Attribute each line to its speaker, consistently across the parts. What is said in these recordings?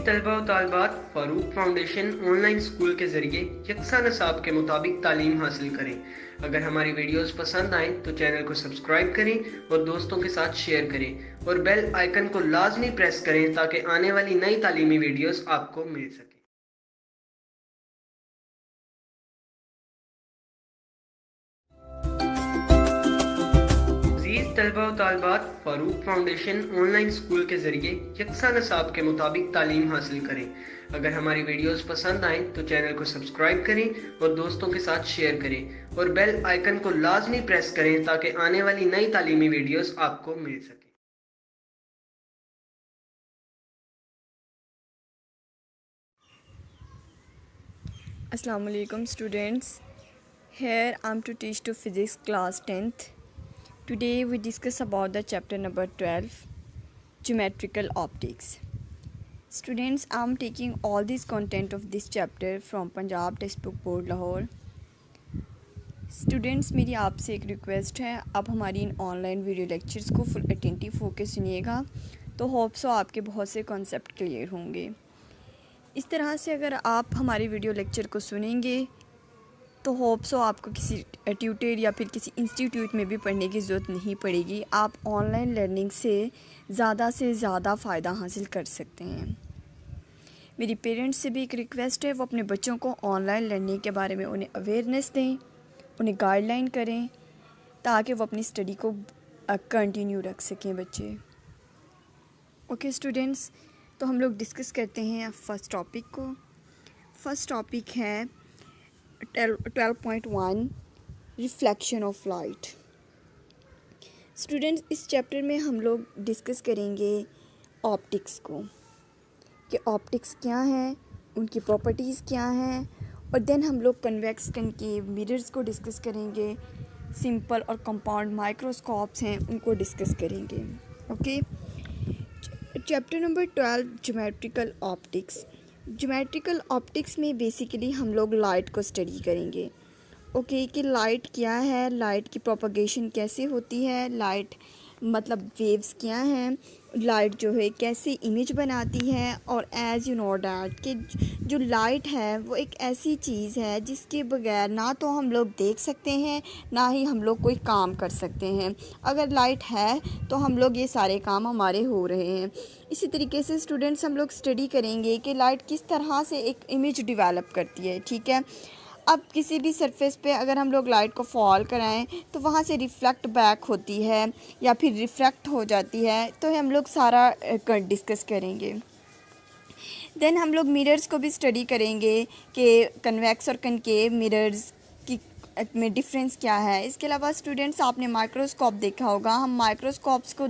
Speaker 1: तलबा व तालबात Farooq foundation online school के ज़रिए यकसा नसाब के मुताबिक तालीम हासिल करें। अगर हमारी वीडियोस पसंद आएँ तो चैनल को सब्सक्राइब करें और दोस्तों के साथ शेयर करें और बेल आइकन को लाजमी प्रेस करें ताकि आने वाली नई तालीमी वीडियोस आपको मिल सके। अजीज़ तलबा व तालबात फ़ारूक फाउंडेशन ऑनलाइन स्कूल के ज़रिए यकसा नसाब के मुताबिक तालीम हासिल करें। अगर हमारी वीडियोस पसंद आएँ तो चैनल को सब्सक्राइब करें और दोस्तों के साथ शेयर करें और बेल आइकन को लाजमी प्रेस करें ताकि आने वाली नई तालीमी वीडियोस आपको मिल सके।
Speaker 2: Assalamu alaikum students. Here I am to teach to physics class 10th. Today we discuss about the chapter number 12, geometrical optics. Students, I am taking all this content of this chapter from Punjab textbook board Lahore. Students, मेरी आपसे एक request है, आप हमारी इन online video lectures को full attentive होकर सुनिएगा तो होप सो आपके बहुत से कॉन्सेप्ट क्लियर होंगे। इस तरह से अगर आप हमारी वीडियो लेक्चर को सुनेंगे तो होप सो आपको किसी ट्यूटर या फिर किसी इंस्टीट्यूट में भी पढ़ने की ज़रूरत नहीं पड़ेगी। आप ऑनलाइन लर्निंग से ज़्यादा फ़ायदा हासिल कर सकते हैं। मेरी पेरेंट्स से भी एक रिक्वेस्ट है, वो अपने बच्चों को ऑनलाइन लर्निंग के बारे में उन्हें अवेयरनेस दें, उन्हें गाइडलाइन करें ताकि वो अपनी स्टडी को कंटिन्यू रख सकें बच्चे। ओके स्टूडेंट्स, तो हम लोग डिस्कस करते हैं फर्स्ट टॉपिक को। फर्स्ट टॉपिक है 12.1 रिफ्लेक्शन ऑफ लाइट। स्टूडेंट्स, इस चैप्टर में हम लोग डिस्कस करेंगे ऑप्टिक्स को, कि ऑप्टिक्स क्या है, उनकी प्रॉपर्टीज़ क्या हैं, और देन हम लोग कन्वेक्स कनकेव मिरर्स को डिस्कस करेंगे। सिंपल और कंपाउंड माइक्रोस्कोप्स हैं, उनको डिस्कस करेंगे। Okay, chapter number 12 geometrical optics. Geometrical optics में बेसिकली हम लोग लाइट को स्टडी करेंगे। ओके, कि लाइट क्या है, लाइट की प्रोपगेशन कैसे होती है, लाइट मतलब वेव्स क्या हैं, लाइट जो है कैसे इमेज बनाती है। और एज़ यू नो डैट कि जो लाइट है वो एक ऐसी चीज़ है जिसके बगैर ना तो हम लोग देख सकते हैं ना ही हम लोग कोई काम कर सकते हैं। अगर लाइट है तो हम लोग ये सारे काम हमारे हो रहे हैं। इसी तरीके से स्टूडेंट्स, हम लोग स्टडी करेंगे कि लाइट किस तरह से एक इमेज डेवलप करती है। ठीक है, अब किसी भी सरफेस पे अगर हम लोग लाइट को फॉल कराएं तो वहाँ से रिफ्लेक्ट बैक होती है या फिर रिफ्रैक्ट हो जाती है, तो हम लोग सारा डिस्कस करेंगे। देन हम लोग मिरर्स को भी स्टडी करेंगे कि कन्वेक्स और कनकेव मिरर्स की में डिफरेंस क्या है। इसके अलावा स्टूडेंट्स, आपने माइक्रोस्कोप देखा होगा, हम माइक्रोस्कोप्स को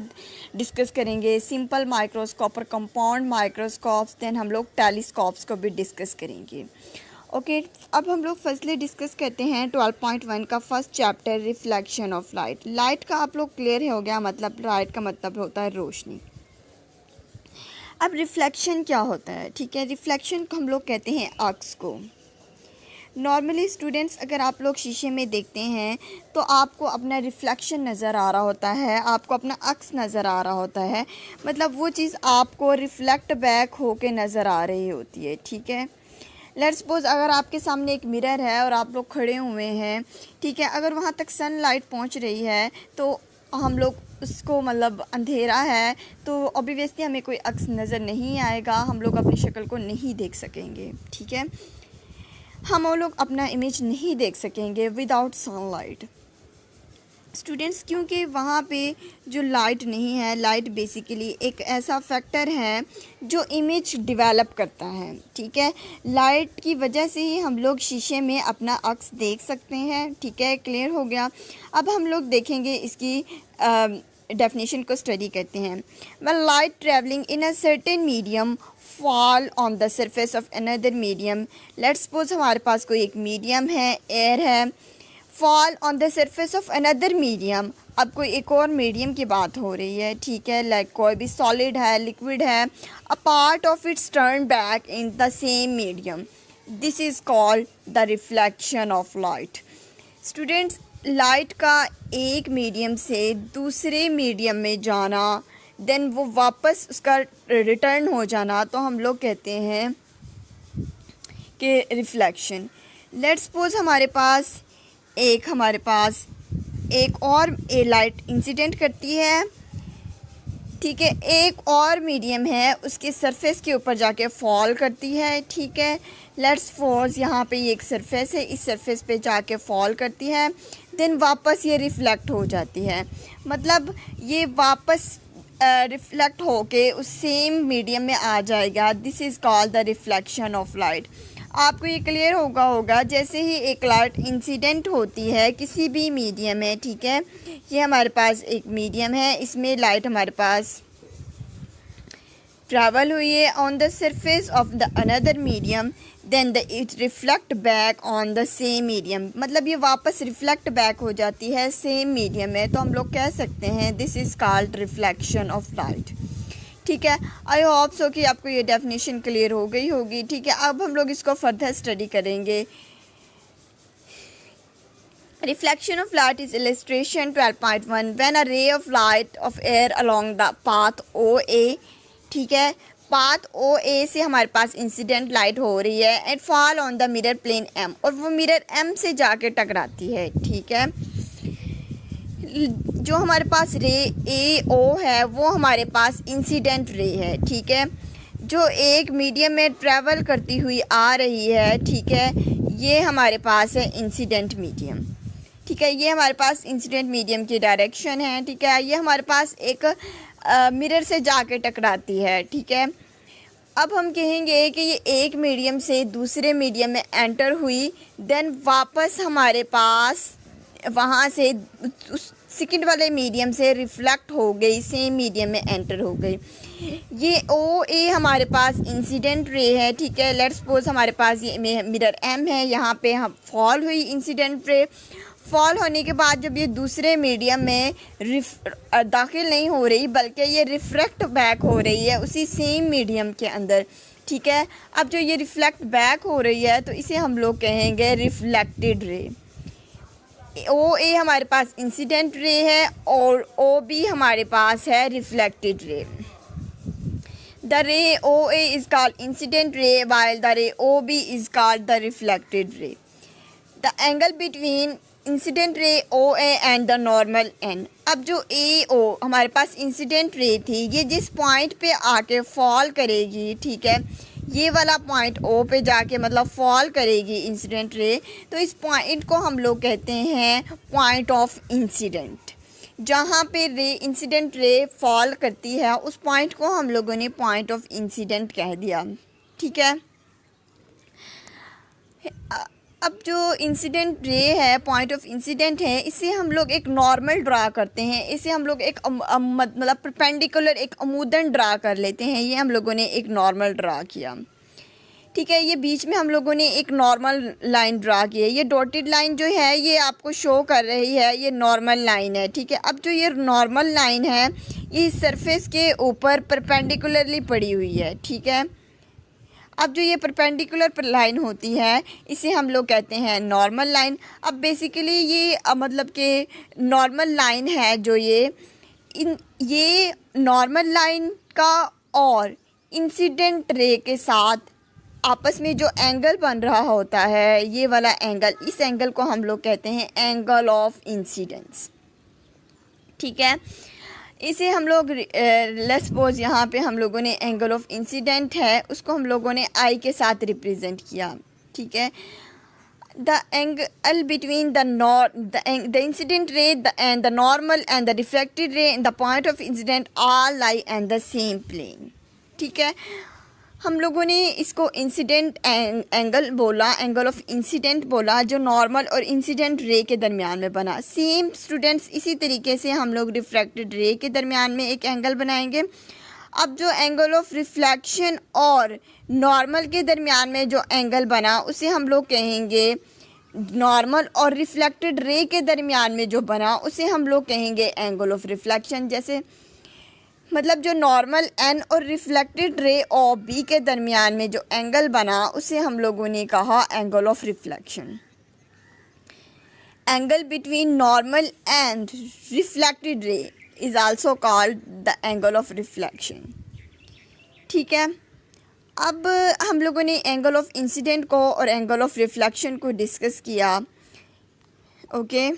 Speaker 2: डिस्कस करेंगे, सिंपल माइक्रोस्कोप और कंपाउंड माइक्रोस्कोप्स। देन हम लोग टेलीस्कोप्स को भी डिस्कस करेंगे। ओके, अब हम लोग फर्स्टली डिस्कस करते हैं 12.1 का first chapter, reflection of light. Light का आप लोग क्लियर हो गया, मतलब लाइट का मतलब होता है रोशनी। अब रिफ्लेक्शन क्या होता है? ठीक है, रिफ्लेक्शन को हम लोग कहते हैं अक्स को। नॉर्मली स्टूडेंट्स, अगर आप लोग शीशे में देखते हैं तो आपको अपना रिफ्लेक्शन नज़र आ रहा होता है, आपको अपना अक्स नज़र आ रहा होता है, मतलब वो चीज़ आपको रिफ्लेक्ट बैक होके नज़र आ रही होती है। ठीक है, लेट्स सपोज अगर आपके सामने एक मिरर है और आप लोग खड़े हुए हैं, ठीक है, अगर वहाँ तक सनलाइट पहुँच रही है तो हम लोग उसको मतलब अंधेरा है तो ऑब्वियसली हमें कोई अक्स नज़र नहीं आएगा, हम लोग अपनी शक्ल को नहीं देख सकेंगे। ठीक है, हम वो लोग अपना इमेज नहीं देख सकेंगे विदाउट सनलाइट। स्टूडेंट्स, क्योंकि वहाँ पे जो लाइट नहीं है, लाइट बेसिकली एक ऐसा फैक्टर है जो इमेज डेवलप करता है। ठीक है, लाइट की वजह से ही हम लोग शीशे में अपना अक्स देख सकते हैं। ठीक है, क्लियर हो गया। अब हम लोग देखेंगे इसकी डेफिनेशन को स्टडी करते हैं। When light travelling in a certain medium fall on the surface of another medium. Let's suppose हमारे पास कोई एक मीडियम है, एयर है, fall on the surface of another medium. अब कोई एक और मीडियम की बात हो रही है। ठीक है, लाइक कोई भी सॉलिड है, लिक्विड है, अ part of its turn back in the same medium, this is called the reflection of light. Students, light का एक मीडियम से दूसरे मीडियम में जाना देन वो वापस उसका रिटर्न हो जाना, तो हम लोग कहते हैं कि रिफ्लेक्शन। लेट्स सपोज हमारे पास एक और ए लाइट इंसिडेंट करती है, ठीक है, एक और मीडियम है उसके सरफेस के ऊपर जाके फॉल करती है, ठीक है। लेट्स सपोज यहाँ पे ये एक सरफेस है, इस सरफेस पे जाके फॉल करती है, देन वापस ये रिफ़्लेक्ट हो जाती है, मतलब ये वापस रिफ़्लेक्ट होके उस सेम मीडियम में आ जाएगा। This is called the reflection of light. आपको ये क्लियर होगा जैसे ही एक लाइट इंसिडेंट होती है किसी भी मीडियम में, ठीक है, ये हमारे पास एक मीडियम है, इसमें लाइट हमारे पास ट्रैवल हुई है on the surface of the another medium, then it reflect back on the same medium, मतलब ये वापस रिफ्लेक्ट बैक हो जाती है सेम मीडियम में, तो हम लोग कह सकते हैं this is called reflection of light, ठीक है। आई होप सो कि आपको ये डेफिनेशन क्लियर हो गई होगी, ठीक है। अब हम लोग इसको फर्दर स्टडी करेंगे। Reflection of light is illustration 12.1 when a ray of light of air along the path OA, ठीक है, पाथ OA से हमारे पास इंसिडेंट लाइट हो रही है and fall on the mirror plane M, और वो मिरर M से जाके टकराती है, ठीक है। जो हमारे पास रे AO है वो हमारे पास इंसिडेंट रे है, ठीक है, जो एक मीडियम में ट्रैवल करती हुई आ रही है, ठीक है, ये हमारे पास है इंसिडेंट मीडियम, ठीक है, ये हमारे पास इंसिडेंट मीडियम की डायरेक्शन है, ठीक है। ये हमारे पास एक मिरर से जाके टकराती है, ठीक है। अब हम कहेंगे कि ये एक मीडियम से दूसरे मीडियम में एंटर हुई, देन वापस हमारे पास वहाँ से उस सेकंड वाले मीडियम से रिफ्लेक्ट हो गई, सेम मीडियम में एंटर हो गई। ये OA हमारे पास इंसिडेंट रे है, ठीक है। लेट्स सपोज हमारे पास ये मिरर M है, यहाँ पे हम फॉल हुई इंसिडेंट रे, फॉल होने के बाद जब ये दूसरे मीडियम में दाखिल नहीं हो रही बल्कि ये रिफ्लेक्ट बैक हो रही है उसी सेम मीडियम के अंदर, ठीक है। अब जो ये रिफ्लेक्ट बैक हो रही है तो इसे हम लोग कहेंगे रिफ्लेक्टेड रे। OA हमारे पास इंसिडेंट रे है और OB हमारे पास है reflected ray. The ray OA is called incident ray while the ray OB is called the reflected ray. The angle between incident ray OA and the normal N। अब जो AO हमारे पास incident ray थी, ये जिस point पे आके fall करेगी, ठीक है, ये वाला पॉइंट O पे जाके मतलब फॉल करेगी इंसिडेंट रे, तो इस पॉइंट को हम लोग कहते हैं पॉइंट ऑफ इंसिडेंट। जहाँ पे रे इंसिडेंट रे फॉल करती है उस पॉइंट को हम लोगों ने पॉइंट ऑफ इंसिडेंट कह दिया, ठीक है। अब जो इंसिडेंट रे है, पॉइंट ऑफ इंसिडेंट है, इसे हम लोग एक नॉर्मल ड्रा करते हैं, इसे हम लोग एक मतलब परपेंडिकुलर एक अमूदन ड्रा कर लेते हैं। ये हम लोगों ने एक नॉर्मल ड्रा किया, ठीक है। ये बीच में हम लोगों ने एक नॉर्मल लाइन ड्रा की है, ये डॉटेड लाइन जो है ये आपको शो कर रही है, ये नॉर्मल लाइन है, ठीक है। अब जो ये नॉर्मल लाइन है ये सरफेस के ऊपर परपेंडिकुलरली पड़ी हुई है, ठीक है। अब जो ये परपेंडिकुलर लाइन होती है इसे हम लोग कहते हैं नॉर्मल लाइन। अब बेसिकली ये मतलब कि नॉर्मल लाइन है जो ये नॉर्मल लाइन का और इंसिडेंट रे के साथ आपस में जो एंगल बन रहा होता है, ये वाला एंगल, इस एंगल को हम लोग कहते हैं एंगल ऑफ इंसिडेंस, ठीक है। इसे हम लोग लेट्स सपोज यहाँ पे हम लोगों ने एंगल ऑफ इंसिडेंट है उसको हम लोगों ने I के साथ रिप्रेजेंट किया, ठीक है। The angle between the incident ray and the normal and the reflected ray and the point of incident all lie and the same plane, ठीक है। हम लोगों ने इसको इंसिडेंट एंगल बोला, एंगल ऑफ इंसिडेंट बोला, जो नॉर्मल और इंसिडेंट रे के दरमियान में बना। सेम स्टूडेंट्स इसी तरीके से हम लोग रिफ्लेक्टेड रे के दरमियान में एक एंगल बनाएंगे। अब जो एंगल ऑफ रिफ्लेक्शन और नॉर्मल के दरमियान में जो एंगल बना उसे हम लोग कहेंगे, नॉर्मल और रिफ्लेक्टेड रे के दरमियान में जो बना उसे हम लोग कहेंगे एंगल ऑफ रिफ्लेक्शन। जैसे मतलब जो नॉर्मल N और रिफ्लेक्टेड रे OB के दरमियान में जो एंगल बना उसे हम लोगों ने कहा angle of reflection. Angle between normal and reflected ray, is also called the angle of reflection. ठीक है, अब हम लोगों ने एंगल ऑफ इंसिडेंट को और एंगल ऑफ रिफ्लेक्शन को डिस्कस किया। Okay,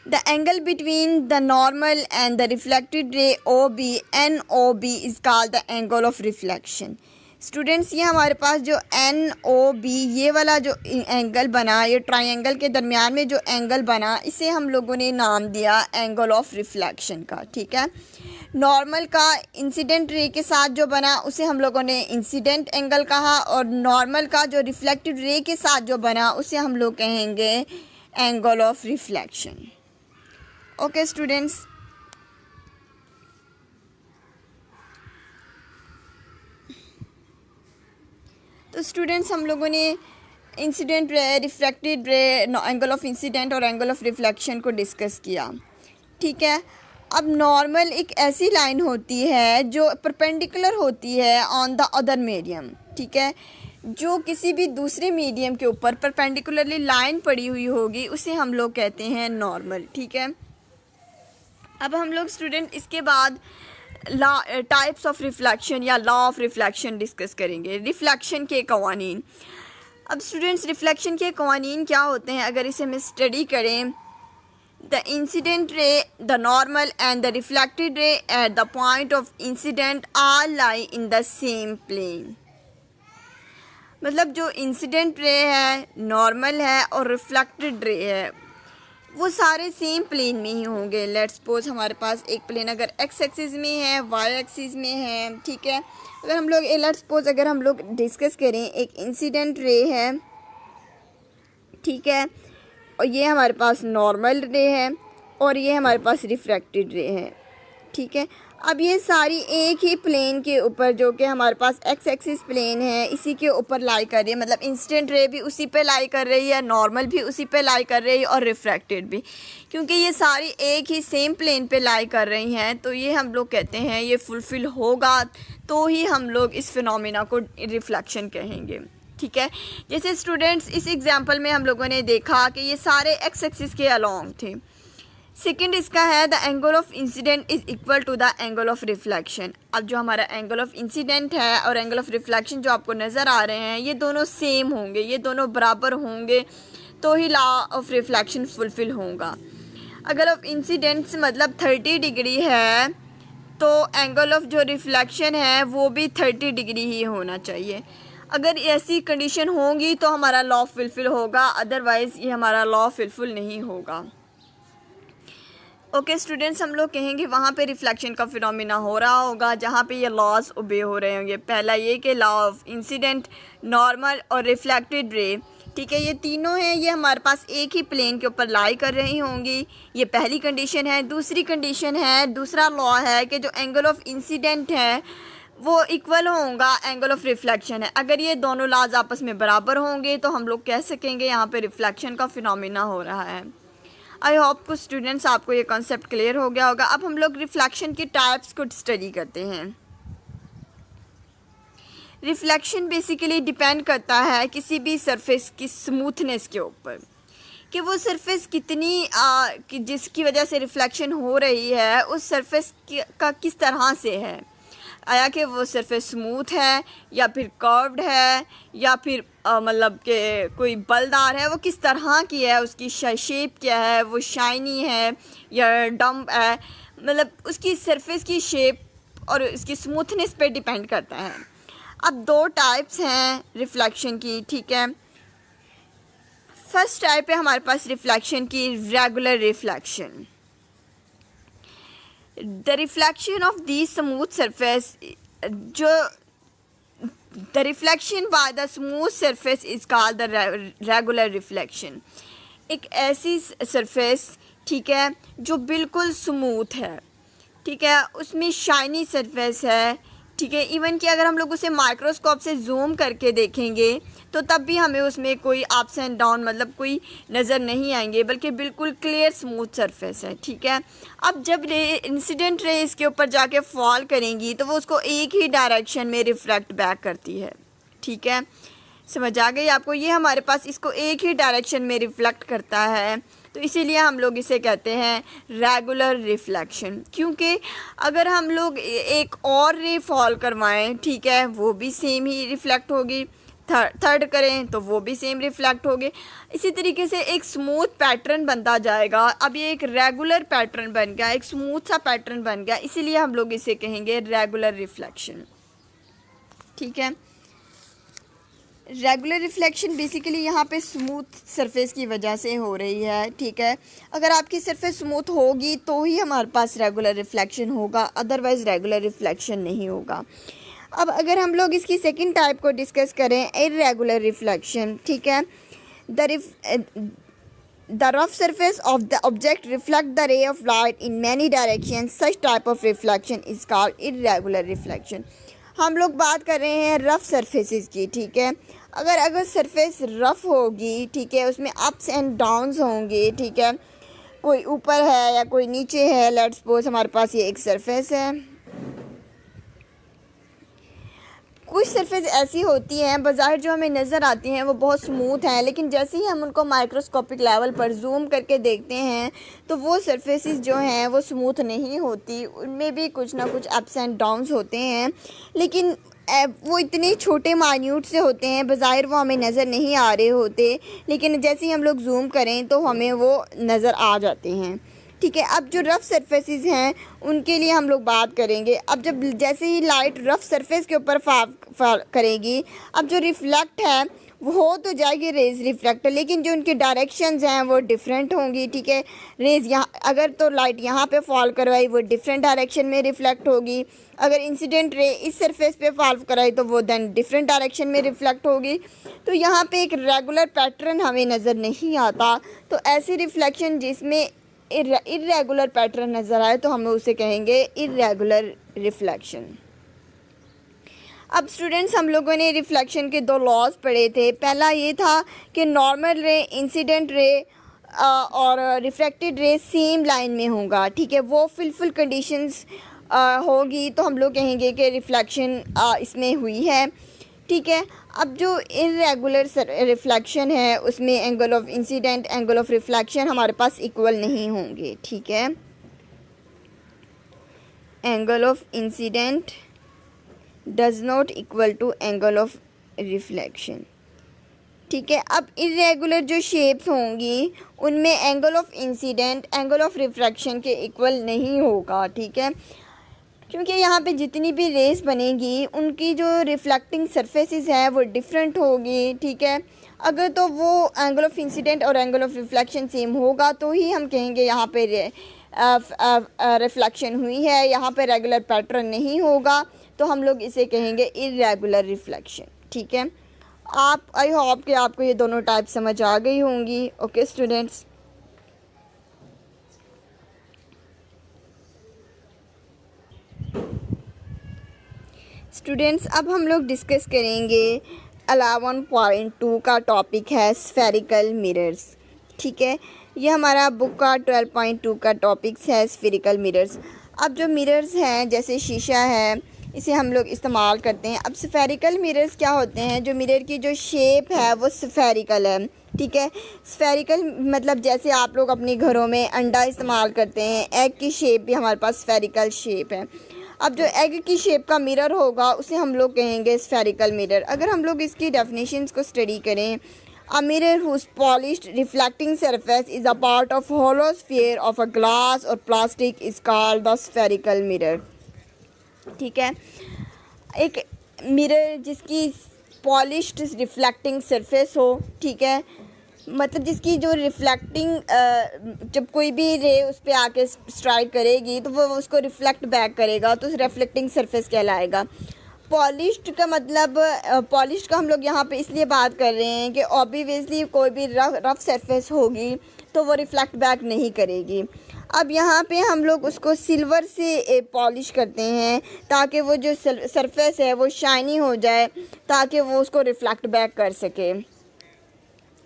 Speaker 2: the angle between the normal and the reflected रे OB NOB is called the angle of reflection. Students, ये हमारे पास जो NOB ये वाला जो एंगल बना, ये ट्रायंगल के दरमियान में जो एंगल बना, इसे हम लोगों ने नाम दिया एंगल ऑफ रिफ्लेक्शन का। ठीक है, नॉर्मल का इंसिडेंट रे के साथ जो बना उसे हम लोगों ने इंसिडेंट एंगल कहा, और नॉर्मल का जो रिफ्लेक्टेड रे के साथ जो बना उसे हम लोग कहेंगे angle of reflection. Okay students, तो स्टूडेंट्स हम लोगों ने incident ray, reflected ray, angle of incident और एंगल ऑफ रिफ्लेक्शन को डिस्कस किया। ठीक है, अब नॉर्मल एक ऐसी लाइन होती है जो परपेंडिकुलर होती है ऑन द अदर मीडियम। ठीक है, जो किसी भी दूसरे मीडियम के ऊपर परपेंडिकुलरली लाइन पड़ी हुई होगी उसे हम लोग कहते हैं नॉर्मल। ठीक है, अब हम लोग स्टूडेंट इसके बाद टाइप्स ऑफ रिफ्लेक्शन या लॉ ऑफ रिफ्लेक्शन डिस्कस करेंगे, रिफ्लेक्शन के कवानीन। अब स्टूडेंट्स, रिफ्लेक्शन के कवानीन क्या होते हैं अगर इसे हम स्टडी करें, the incident ray, the normal and the reflected ray at the point of incident are lie in the same plane. मतलब जो इंसिडेंट रे है, नॉर्मल है और रिफ्लेक्टेड रे है, वो सारे सेम प्लेन में ही होंगे। लेट्स सपोज हमारे पास एक प्लेन अगर एक्स एक्सिस में है, वाई एक्सिस में है। ठीक है, अगर हम लोग लेट्स सपोज अगर हम लोग डिस्कस करें, एक इंसिडेंट रे है, ठीक है, और ये हमारे पास नॉर्मल रे है और ये हमारे पास रिफ्रैक्टेड रे है। ठीक है, अब ये सारी एक ही प्लेन के ऊपर, जो कि हमारे पास एक्स एक्सिस प्लेन है, इसी के ऊपर लाई कर रही है। मतलब इंसिडेंट रे भी उसी पे लाई कर रही है, नॉर्मल भी उसी पे लाई कर रही है और रिफ्रैक्टेड भी, क्योंकि ये सारी एक ही सेम प्लेन पे लाई कर रही हैं। तो ये हम लोग कहते हैं ये फुलफ़िल होगा तो ही हम लोग इस फिनोमिना को रिफ्लेक्शन कहेंगे। ठीक है, जैसे स्टूडेंट्स इस एग्जांपल में हम लोगों ने देखा कि ये सारे एक्स एक्सिस के अलोंग थे। सेकंड इसका है the angle of incident is equal to the angle of reflection. अब जो हमारा एंगल ऑफ इंसिडेंट है और एंगल ऑफ रिफ्लेक्शन जो आपको नज़र आ रहे हैं, ये दोनों सेम होंगे, ये दोनों बराबर होंगे तो ही लॉ ऑफ रिफ्लेक्शन फुलफ़िल होगा। अगर ऑफ इंसिडेंट मतलब 30 डिग्री है तो एंगल ऑफ जो रिफ्लेक्शन है वो भी 30 डिग्री ही होना चाहिए। अगर ऐसी कंडीशन होगी तो हमारा लॉ फुलफ़िल होगा, अदरवाइज़ ये हमारा लॉ फुलफ़िल नहीं होगा। ओके स्टूडेंट्स, हम लोग कहेंगे वहाँ पे रिफ्लेक्शन का फिनोमिना हो रहा होगा जहाँ पे ये लॉज ओबे हो रहे होंगे। पहला ये कि लॉ ऑफ इंसिडेंट, नॉर्मल और रिफ्लेक्टेड रे, ठीक है, ये तीनों हैं, ये हमारे पास एक ही प्लेन के ऊपर लाई कर रही होंगी। ये पहली कंडीशन है। दूसरी कंडीशन है, दूसरा लॉ है कि जो एंगल ऑफ इंसिडेंट है वो इक्वल होगा एंगल ऑफ रिफ्लेक्शन है। अगर ये दोनों लॉज आपस में बराबर होंगे तो हम लोग कह सकेंगे यहाँ पे रिफ्लेक्शन का फिनोमिना हो रहा है। आई होप कुछ स्टूडेंट्स आपको ये कॉन्सेप्ट क्लियर हो गया होगा। अब हम लोग रिफ्लेक्शन की टाइप्स को स्टडी करते हैं। रिफ्लेक्शन बेसिकली डिपेंड करता है किसी भी सरफेस की स्मूथनेस के ऊपर, कि वो सरफेस कितनी कि जिसकी वजह से रिफ्लेक्शन हो रही है उस सरफेस का किस तरह से है, आया कि वो सरफेस स्मूथ है या फिर कर्व्ड है या फिर मतलब कि कोई बलदार है, वो किस तरह की है, उसकी शेप क्या है, वो शाइनी है या डम्प है, मतलब उसकी सरफेस की शेप और उसकी स्मूथनेस पे डिपेंड करता है। अब दो टाइप्स हैं रिफ्लेक्शन की, ठीक है। फर्स्ट टाइप है हमारे पास रिफ्लेक्शन की regular reflection. The reflection of the smooth surface, the reflection by the smooth surface is called the regular reflection। एक ऐसी सरफेस, ठीक है, जो बिल्कुल स्मूथ है, ठीक है, उसमें शाइनी सरफेस है, ठीक है, इवन कि अगर हम लोग उसे माइक्रोस्कोप से जूम करके देखेंगे तो तब भी हमें उसमें कोई अप्स एंड डाउन मतलब कोई नज़र नहीं आएंगे, बल्कि बिल्कुल क्लियर स्मूथ सरफेस है, ठीक है। अब जब इंसिडेंट रे इसके ऊपर जाके फॉल करेंगी तो वो उसको एक ही डायरेक्शन में रिफ्लेक्ट बैक करती है, ठीक है, समझ आ गई आपको। ये हमारे पास इसको एक ही डायरेक्शन में रिफ्लेक्ट करता है, तो तो इसीलिए हम लोग इसे कहते हैं रेगुलर रिफ्लेक्शन। क्योंकि अगर हम लोग एक और रे फॉल करवाएं, ठीक है, वो भी सेम ही रिफ्लेक्ट होगी, थर्ड करें तो वो भी सेम रिफ्लेक्ट होगी। इसी तरीके से एक स्मूथ पैटर्न बनता जाएगा। अब ये एक रेगुलर पैटर्न बन गया, एक स्मूथ सा पैटर्न बन गया, इसीलिए हम लोग इसे कहेंगे रेगुलर रिफ्लेक्शन। ठीक है, रेगुलर रिफ्लेक्शन बेसिकली यहाँ पे स्मूथ सरफेस की वजह से हो रही है। ठीक है, अगर आपकी सरफेस स्मूथ होगी तो ही हमारे पास रेगुलर रिफ्लेक्शन होगा, अदरवाइज़ रेगुलर रिफ्लेक्शन नहीं होगा। अब अगर हम लोग इसकी सेकंड टाइप को डिस्कस करें, इर्रेगुलर रिफ्लेक्शन। ठीक है, the rough surface of the object reflect the ray of light in many directions. Such type of reflection is called irregular reflection. हम लोग बात कर रहे हैं रफ़ सरफेसेस की। ठीक है, अगर सरफेस रफ़ होगी, ठीक है, उसमें अप्स एंड डाउन्स होंगे, ठीक है, कोई ऊपर है या कोई नीचे है। लेट्स सपोज हमारे पास ये एक सरफेस है। कुछ सरफेस ऐसी होती हैं बज़ाहिर जो हमें नज़र आती हैं वो बहुत स्मूथ हैं, लेकिन जैसे ही हम उनको माइक्रोस्कोपिक लेवल पर जूम करके देखते हैं तो वो सरफेसेस जो हैं वो स्मूथ नहीं होती, उनमें भी कुछ ना कुछ अप्स एंड डाउन्स होते हैं, लेकिन वो इतने छोटे माइन्यूट से होते हैं, बज़ाहिर वो हमें नज़र नहीं आ रहे होते, लेकिन जैसे ही हम लोग जूम करें तो हमें वो नज़र आ जाते हैं। ठीक है, अब जो रफ़ सरफेसेस हैं उनके लिए हम लोग बात करेंगे। अब जब जैसे ही लाइट रफ़ सरफेस के ऊपर फाल करेगी, अब जो रिफ्लेक्ट है वो हो तो जाएगी रेज़ रिफ्लेक्ट, लेकिन जो उनकी डायरेक्शंस हैं वो डिफरेंट होंगी। ठीक है, रेज़ यहाँ अगर तो लाइट यहाँ पे फॉल करवाई वो डिफरेंट डायरेक्शन में रिफ्लेक्ट होगी, अगर इंसिडेंट रे इस सरफेस पे फॉल कराई तो वो दैन डिफरेंट डायरेक्शन में रिफ्लेक्ट होगी। तो यहाँ पे एक रेगुलर पैटर्न हमें नज़र नहीं आता। तो ऐसी रिफ्लेक्शन जिसमें इर्रेगुलर पैटर्न नज़र आए तो हम उसे कहेंगे इर्रेगुलर रिफ्लेक्शन। अब स्टूडेंट्स, हम लोगों ने रिफ्लेक्शन के दो लॉज पढ़े थे। पहला ये था कि नॉर्मल रे, इंसिडेंट रे और रिफ्लेक्टेड रे सेम लाइन में होगा। ठीक है, वो फुल कंडीशंस होगी तो हम लोग कहेंगे कि रिफ्लेक्शन इसमें हुई है। ठीक है, अब जो इर्रेगुलर रिफ्लेक्शन है उसमें angle of incident, angle of reflection हमारे पास इक्वल नहीं होंगे। ठीक है, angle of incident does not equal to angle of reflection. ठीक है, अब इर्रेगुलर जो शेप्स होंगी उनमें angle of incident angle of reflection के इक्वल नहीं होगा। ठीक है, क्योंकि यहाँ पे जितनी भी रेस बनेगी उनकी जो रिफ्लेक्टिंग सरफेसेस है वो डिफरेंट होगी। ठीक है, अगर तो वो एंगल ऑफ इंसिडेंट और एंगल ऑफ रिफ्लेक्शन सेम होगा तो ही हम कहेंगे यहाँ पे रिफ्लेक्शन हुई है, यहाँ पे रेगुलर पैटर्न नहीं होगा तो हम लोग इसे कहेंगे इर्रेगुलर रिफ्लेक्शन। ठीक है, आई होप कि आपको ये दोनों टाइप समझ आ गई होंगी। ओके स्टूडेंट्स, अब हम लोग डिस्कस करेंगे 11.2 का टॉपिक है स्फेरिकल मिरर्स। ठीक है, ये हमारा बुक का 12.2 का टॉपिक्स है स्फेरिकल मिरर्स। अब जो मिरर्स हैं जैसे शीशा है इसे हम लोग इस्तेमाल करते हैं। अब स्फेरिकल मिरर्स क्या होते हैं, जो मिरर की जो शेप है वो स्फेरिकल है। ठीक है, स्फेरिकल मतलब जैसे आप लोग अपने घरों में अंडा इस्तेमाल करते हैं, एग की शेप भी हमारे पास स्फेरिकल शेप है। अब जो एग की शेप का मिरर होगा उसे हम लोग कहेंगे स्फेरिकल मिरर। अगर हम लोग इसकी डेफिनेशंस को स्टडी करें, a mirror whose polished reflecting surface is a part of hollow sphere of a glass और plastic is called the spherical mirror. ठीक है, एक मिरर जिसकी पॉलिश्ड रिफ्लेक्टिंग सरफेस हो, ठीक है, मतलब जिसकी जो रिफ्लेक्टिंग जब कोई भी रे उस पर आके स्ट्राइक करेगी तो वो उसको रिफ्लेक्ट बैक करेगा तो रिफ्लेक्टिंग सरफेस कहलाएगा। पॉलिश्ड का मतलब पॉलिश्ड का हम लोग यहाँ पे इसलिए बात कर रहे हैं कि ऑब्वियसली कोई भी रफ सरफेस होगी तो वो रिफ्लेक्ट बैक नहीं करेगी। अब यहाँ पे हम लोग उसको सिल्वर से पॉलिश करते हैं ताकि वो जो सरफेस है वो शाइनी हो जाए ताकि वो उसको रिफ्लेक्ट बैक कर सके।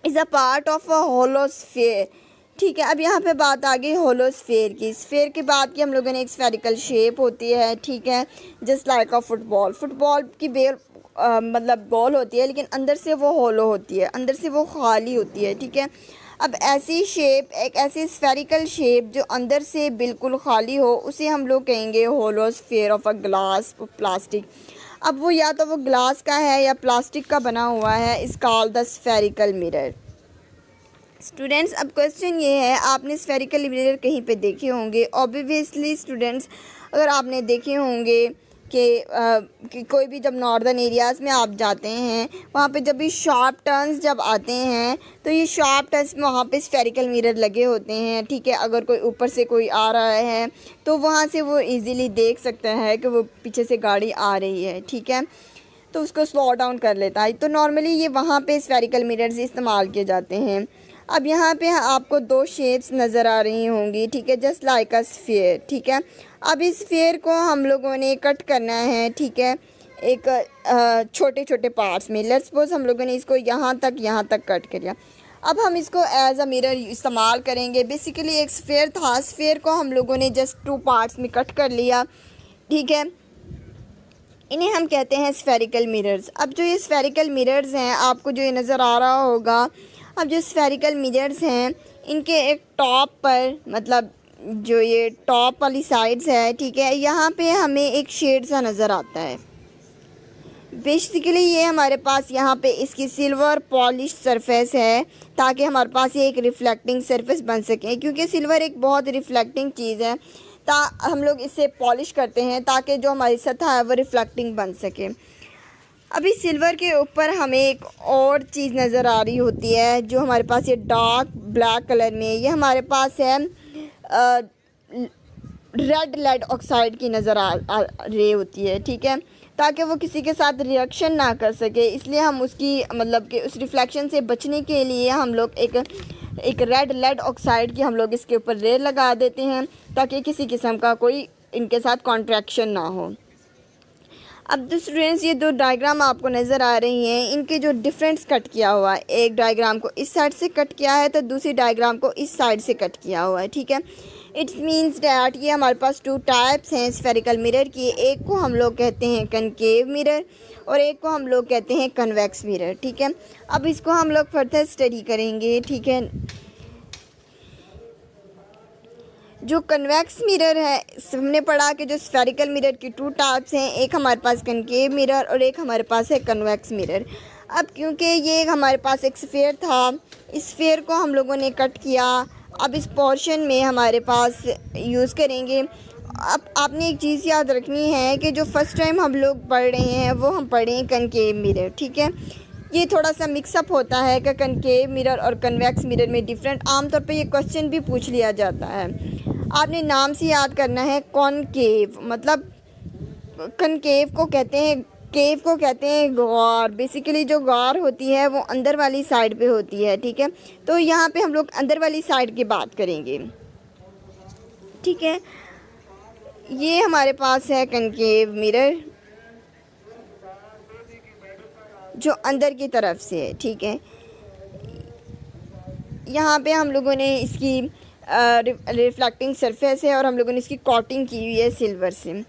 Speaker 2: Is a part of a hollow sphere. ठीक है, अब यहाँ पे बात आ गई होलो स्फीयर की। स्फीयर के बाद की हम लोगों ने एक स्फेरिकल शेप होती है। ठीक है, जस्ट लाइक अ फुटबॉल की बेल मतलब बॉल होती है लेकिन अंदर से वो होलो होती है, अंदर से वो खाली होती है। ठीक है, अब ऐसी शेप, एक ऐसी स्फेरिकल शेप जो अंदर से बिल्कुल खाली हो, उसे हम लोग कहेंगे hollow sphere of a glass plastic. अब वो या तो वो ग्लास का है या प्लास्टिक का बना हुआ है, इस called the spherical mirror. Students, अब क्वेश्चन ये है, आपने स्फेरिकल मिरर कहीं पे देखे होंगे। ऑब्वियसली स्टूडेंट्स, अगर आपने देखे होंगे कि कोई भी जब नॉर्दर्न एरियाज़ में आप जाते हैं, वहाँ पे जब भी शार्प टर्न्स जब आते हैं तो ये शार्प टर्न्स में वहाँ पे स्फेरिकल मिरर लगे होते हैं, ठीक है। अगर कोई ऊपर से कोई आ रहा है तो वहाँ से वो इजीली देख सकता है कि वो पीछे से गाड़ी आ रही है, ठीक है, तो उसको स्लो डाउन कर लेता है। तो नॉर्मली ये वहाँ पे स्फेरिकल मिरर्स इस्तेमाल किए जाते हैं। अब यहाँ पे आपको दो शेप्स नज़र आ रही होंगी, ठीक है, जस्ट लाइक अ स्फीयर, ठीक है। अब इस स्फीयर को हम लोगों ने कट करना है, ठीक है, एक छोटे छोटे पार्ट्स में। लेट्स सपोज हम लोगों ने इसको यहाँ तक कट कर लिया। अब हम इसको एज अ मिरर इस्तेमाल करेंगे। बेसिकली एक स्फीयर था, स्फीयर को हम लोगों ने जस्ट 2 पार्ट्स में कट कर लिया, ठीक है। इन्हें हम कहते हैं स्फेरिकल मिरर्स। अब जो ये स्फेरिकल मिरर्स हैं, आपको जो ये नज़र आ रहा होगा, अब जो स्फेरिकल मिरर्स हैं, इनके एक टॉप पर, मतलब जो ये टॉप वाली साइड्स है, ठीक है, यहाँ पे हमें एक शेड सा नज़र आता है। बेसिकली ये हमारे पास यहाँ पे इसकी सिल्वर पॉलिश सरफेस है, ताकि हमारे पास ये एक रिफ्लेक्टिंग सरफेस बन सके, क्योंकि सिल्वर एक बहुत रिफ्लेक्टिंग चीज़ है। हम लोग इसे पॉलिश करते हैं ताकि जो हमारी सतह है वो रिफ्लेक्टिंग बन सके। अभी सिल्वर के ऊपर हमें एक और चीज़ नज़र आ रही होती है, जो हमारे पास ये डार्क ब्लैक कलर में, ये हमारे पास है रेड लेड ऑक्साइड की नज़र आ रही होती है, ठीक है, ताकि वो किसी के साथ रिएक्शन ना कर सके। इसलिए हम उसकी मतलब कि उस रिफ्लेक्शन से बचने के लिए हम लोग एक रेड लेड ऑक्साइड की हम लोग इसके ऊपर लेयर लगा देते हैं, ताकि किसी किस्म का कोई इनके साथ कॉन्ट्रैक्शन ना हो। अब तो स्टूडेंट्स, ये 2 डायग्राम आपको नज़र आ रही हैं, इनके जो डिफरेंस कट किया हुआ है, एक डायग्राम को इस साइड से कट किया है तो दूसरी डायग्राम को इस साइड से कट किया हुआ है, ठीक है। इट्स मीन्स डैट ये हमारे पास 2 टाइप्स हैं स्फेरिकल मिरर की। एक को हम लोग कहते हैं कनकेव मिरर और एक को हम लोग कहते हैं कन्वेक्स मिरर, ठीक है। अब इसको हम लोग फर्दर स्टडी करेंगे, ठीक है। जो कन्वेक्स मिरर है, हमने पढ़ा कि जो स्फेरिकल मिरर की 2 टाइप्स हैं, एक हमारे पास कनकेव मिरर और एक हमारे पास है कन्वेक्स मिरर। अब क्योंकि ये हमारे पास एक स्फीयर था, इस स्फीयर को हम लोगों ने कट किया, अब इस पोर्शन में हमारे पास यूज़ करेंगे। अब आपने एक चीज़ याद रखनी है कि जो फर्स्ट टाइम हम लोग पढ़ रहे हैं वो हम पढ़ रहे हैं कनकेव मिरर, ठीक है। ये थोड़ा सा मिक्सअप होता है कि कनकेव मिरर और कन्वेक्स मिरर में डिफरेंट, आमतौर पे ये क्वेश्चन भी पूछ लिया जाता है। आपने नाम से याद करना है, कॉनकेव मतलब कनकेव को कहते हैं, केव को कहते हैं गार। बेसिकली जो गार होती है वो अंदर वाली साइड पे होती है, ठीक है। तो यहाँ पे हम लोग अंदर वाली साइड की बात करेंगे, ठीक है। ये हमारे पास है कनकेव मिरर जो अंदर की तरफ से है, ठीक है। यहाँ पे हम लोगों ने इसकी रिफ्लेक्टिंग सरफेस है और हम लोगों ने इसकी कोटिंग की हुई है सिल्वर से।